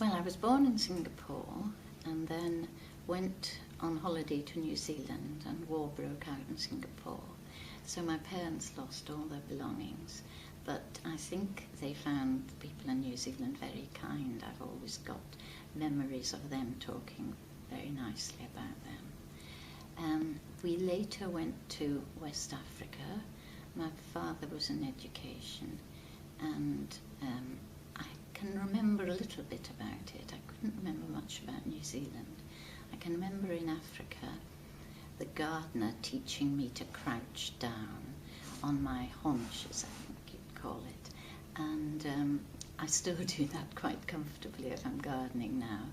Well, I was born in Singapore and then went on holiday to New Zealand, and war broke out in Singapore. So my parents lost all their belongings, but I think they found the people in New Zealand very kind. I've always got memories of them talking very nicely about them. We later went to West Africa. My father was in education, and I can remember a little bit about it. I couldn't remember much about New Zealand. I can remember in Africa the gardener teaching me to crouch down on my haunches, I think you'd call it. And I still do that quite comfortably if I'm gardening now.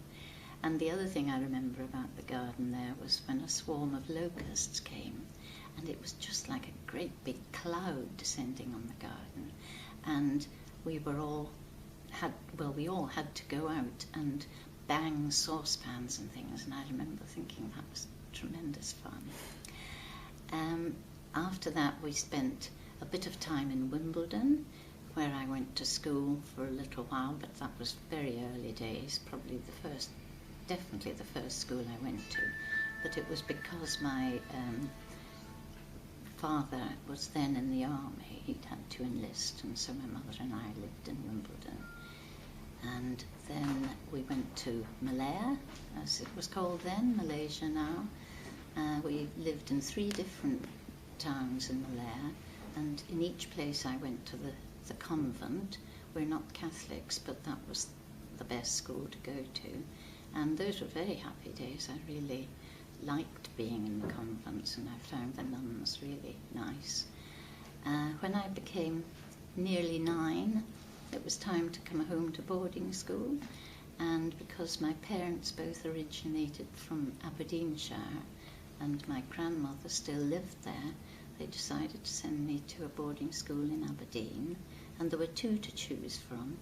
And the other thing I remember about the garden there was when a swarm of locusts came, and it was just like a great big cloud descending on the garden. And we all had to go out and bang saucepans and things, and I remember thinking that was tremendous fun. After that we spent a bit of time in Wimbledon, where I went to school for a little while, but that was very early days, probably definitely the first school I went to. But it was because my father was then in the army. He'd had to enlist, and so my mother and I lived in Wimbledon. And then we went to Malaya, as it was called then, Malaysia now. We lived in 3 different towns in Malaya, and in each place I went to the convent. We're not Catholics, but that was the best school to go to. And those were very happy days. I really liked being in the convents, and I found the nuns really nice. When I became nearly 9, it was time to come home to boarding school, and because my parents both originated from Aberdeenshire and my grandmother still lived there, they decided to send me to a boarding school in Aberdeen, and there were 2 to choose from,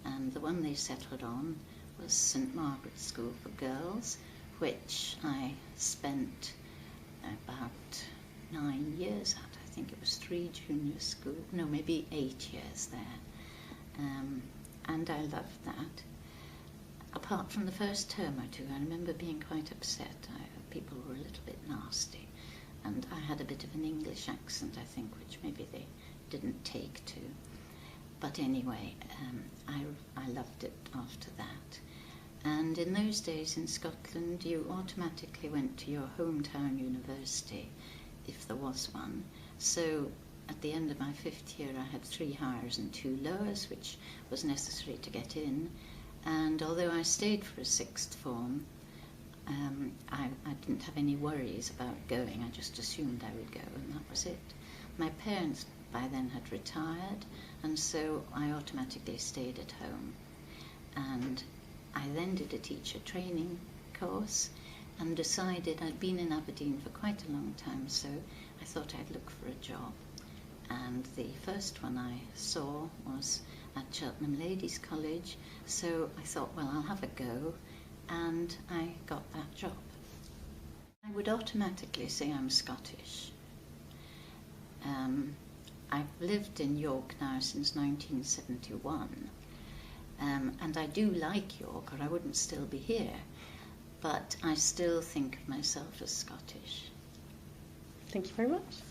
and the one they settled on was St Margaret's School for Girls, which I spent about 9 years at. I think it was 3 junior school, no, maybe 8 years there. And I loved that. Apart from the first term or 2, I remember being quite upset. People were a little bit nasty, and I had a bit of an English accent, I think, which maybe they didn't take to. But anyway, I loved it after that. And in those days in Scotland, you automatically went to your hometown university, if there was one. So at the end of my 5th year, I had 3 higher and 2 lowers, which was necessary to get in. And although I stayed for a 6th form, I didn't have any worries about going. I just assumed I would go, and that was it. My parents by then had retired, and so I automatically stayed at home. And I then did a teacher training course and decided I'd been in Aberdeen for quite a long time, so I thought I'd look for a job. And the first one I saw was at Cheltenham Ladies College, so I thought, well, I'll have a go, and I got that job. I would automatically say I'm Scottish. I've lived in York now since 1971, and I do like York, or I wouldn't still be here, but I still think of myself as Scottish. Thank you very much.